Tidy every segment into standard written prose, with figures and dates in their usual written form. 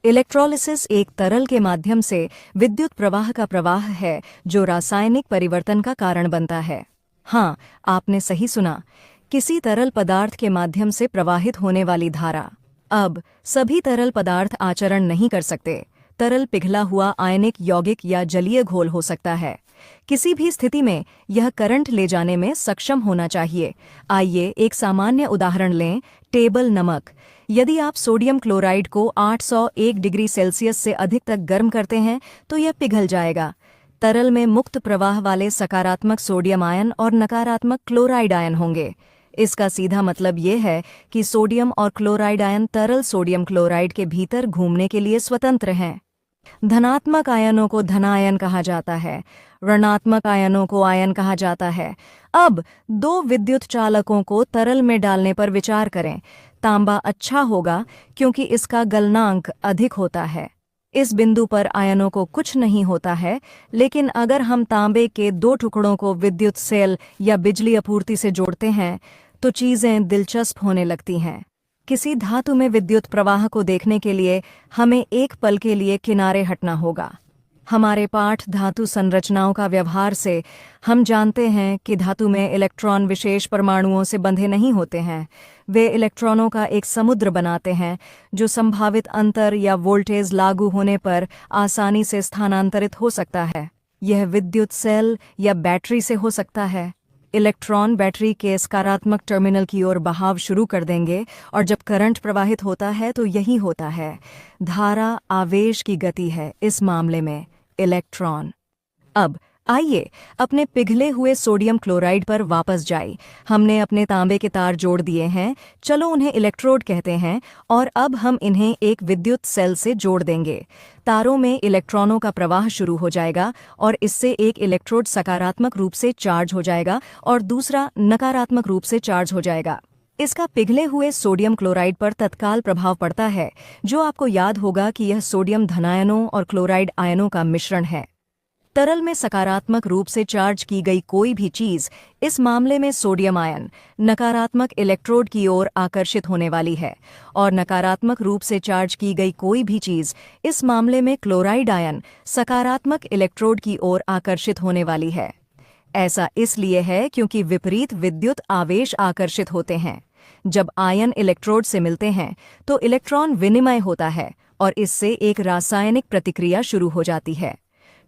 Electrolysis एक तरल के माध्यम से विद्युत प्रवाह का प्रवाह है जो रासायनिक परिवर्तन का कारण बनता है। हाँ, आपने सही सुना, किसी तरल पदार्थ के माध्यम से प्रवाहित होने वाली धारा। अब सभी तरल पदार्थ आचरण नहीं कर सकते। तरल पिघला हुआ आयनिक यौगिक या जलीय घोल हो सकता है। किसी भी स्थिति में यह करंट ले जाने में सक्षम होना चाहिए। आइए एक सामान्य उदाहरण लें, टेबल नमक। यदि आप सोडियम क्लोराइड को 801 डिग्री सेल्सियस से अधिक तक गर्म करते हैं तो यह पिघल जाएगा। तरल में मुक्त प्रवाह वाले सकारात्मक सोडियम आयन और नकारात्मक क्लोराइड आयन होंगे। इसका सीधा मतलब ये है कि सोडियम और क्लोराइड आयन तरल सोडियम क्लोराइड के भीतर घूमने के लिए स्वतंत्र हैं। धनात्मक आयनों को धनायन कहा जाता है, ऋणात्मक आयनों को आयन कहा जाता है। अब दो विद्युत चालकों को तरल में डालने पर विचार करें। तांबा अच्छा होगा क्योंकि इसका गलनांक अधिक होता है। इस बिंदु पर आयनों को कुछ नहीं होता है, लेकिन अगर हम तांबे के दो टुकड़ों को विद्युत सेल या बिजली आपूर्ति से जोड़ते हैं तो चीज़ें दिलचस्प होने लगती हैं। किसी धातु में विद्युत प्रवाह को देखने के लिए हमें एक पल के लिए किनारे हटना होगा। हमारे पाठ धातु संरचनाओं का व्यवहार से हम जानते हैं कि धातु में इलेक्ट्रॉन विशेष परमाणुओं से बंधे नहीं होते हैं। वे इलेक्ट्रॉनों का एक समुद्र बनाते हैं जो संभावित अंतर या वोल्टेज लागू होने पर आसानी से स्थानांतरित हो सकता है। यह विद्युत सेल या बैटरी से हो सकता है। इलेक्ट्रॉन बैटरी के सकारात्मक टर्मिनल की ओर बहाव शुरू कर देंगे और जब करंट प्रवाहित होता है तो यही होता है। धारा आवेश की गति है, इस मामले में इलेक्ट्रॉन। अब आइए अपने पिघले हुए सोडियम क्लोराइड पर वापस जाएं। हमने अपने तांबे के तार जोड़ दिए हैं, चलो उन्हें इलेक्ट्रोड कहते हैं, और अब हम इन्हें एक विद्युत सेल से जोड़ देंगे। तारों में इलेक्ट्रॉनों का प्रवाह शुरू हो जाएगा और इससे एक इलेक्ट्रोड सकारात्मक रूप से चार्ज हो जाएगा और दूसरा नकारात्मक रूप से चार्ज हो जाएगा। इसका पिघले हुए सोडियम क्लोराइड पर तत्काल प्रभाव पड़ता है, जो आपको याद होगा कि यह सोडियम धनायनों और क्लोराइड आयनों का मिश्रण है। तरल में सकारात्मक रूप से चार्ज की गई कोई भी चीज, इस मामले में सोडियम आयन, नकारात्मक इलेक्ट्रोड की ओर आकर्षित होने वाली है, और नकारात्मक रूप से चार्ज की गई कोई भी चीज, इस मामले में क्लोराइड आयन, सकारात्मक इलेक्ट्रोड की ओर आकर्षित होने वाली है। ऐसा इसलिए है क्योंकि विपरीत विद्युत आवेश आकर्षित होते हैं। जब आयन इलेक्ट्रोड से मिलते हैं तो इलेक्ट्रॉन विनिमय होता है और इससे एक रासायनिक प्रतिक्रिया शुरू हो जाती है।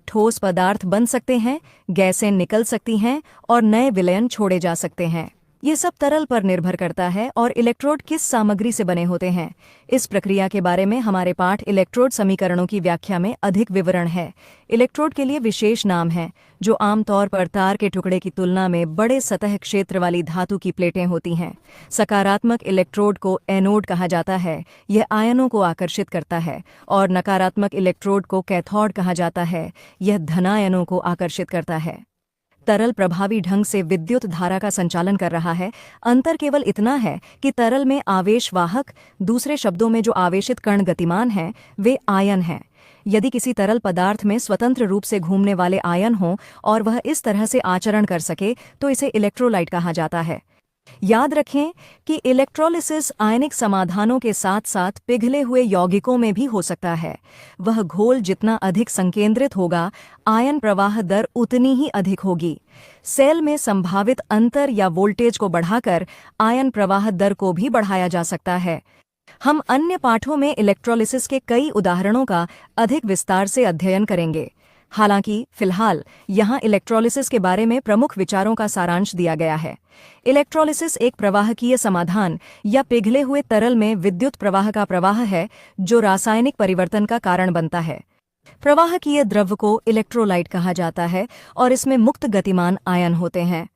ठोस पदार्थ बन सकते हैं, गैसें निकल सकती हैं और नए विलयन छोड़े जा सकते हैं। ये सब तरल पर निर्भर करता है और इलेक्ट्रोड किस सामग्री से बने होते हैं। इस प्रक्रिया के बारे में हमारे पाठ इलेक्ट्रोड समीकरणों की व्याख्या में अधिक विवरण है। इलेक्ट्रोड के लिए विशेष नाम हैं, जो आमतौर पर तार के टुकड़े की तुलना में बड़े सतह क्षेत्र वाली धातु की प्लेटें होती हैं। सकारात्मक इलेक्ट्रोड को एनोड कहा जाता है, यह आयनों को आकर्षित करता है, और नकारात्मक इलेक्ट्रोड को कैथोड कहा जाता है, यह धनायनों को आकर्षित करता है। तरल प्रभावी ढंग से विद्युत धारा का संचालन कर रहा है। अंतर केवल इतना है कि तरल में आवेश वाहक, दूसरे शब्दों में जो आवेशित कण गतिमान हैं, वे आयन हैं। यदि किसी तरल पदार्थ में स्वतंत्र रूप से घूमने वाले आयन हों और वह इस तरह से आचरण कर सके तो इसे इलेक्ट्रोलाइट कहा जाता है। याद रखें कि इलेक्ट्रोलिसिस आयनिक समाधानों के साथ साथ पिघले हुए यौगिकों में भी हो सकता है। वह घोल जितना अधिक संकेंद्रित होगा, आयन प्रवाह दर उतनी ही अधिक होगी। सेल में संभावित अंतर या वोल्टेज को बढ़ाकर आयन प्रवाह दर को भी बढ़ाया जा सकता है। हम अन्य पाठों में इलेक्ट्रोलिसिस के कई उदाहरणों का अधिक विस्तार से अध्ययन करेंगे। हालांकि फिलहाल यहाँ इलेक्ट्रोलिसिस के बारे में प्रमुख विचारों का सारांश दिया गया है। इलेक्ट्रोलिसिस एक प्रवाहकीय समाधान या पिघले हुए तरल में विद्युत प्रवाह का प्रवाह है जो रासायनिक परिवर्तन का कारण बनता है। प्रवाहकीय द्रव्य को इलेक्ट्रोलाइट कहा जाता है और इसमें मुक्त गतिमान आयन होते हैं।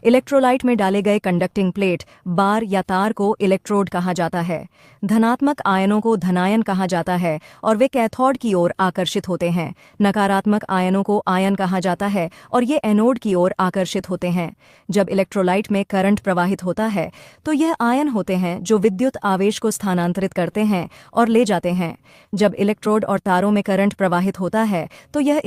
इलेक्ट्रोलाइट में डाले गए कंडक्टिंग प्लेट, बार या तार को इलेक्ट्रोड कहा जाता है। धनात्मक आयनों को धनायन कहा जाता है और वे कैथोड की ओर आकर्षित होते हैं। नकारात्मक आयनों को आयन कहा जाता है और ये एनोड की ओर आकर्षित होते हैं। जब इलेक्ट्रोलाइट में करंट प्रवाहित होता है तो यह आयन होते हैं जो विद्युत आवेश को स्थानांतरित करते हैं और ले जाते हैं। जब इलेक्ट्रोड और तारों में करंट प्रवाहित होता है तो यह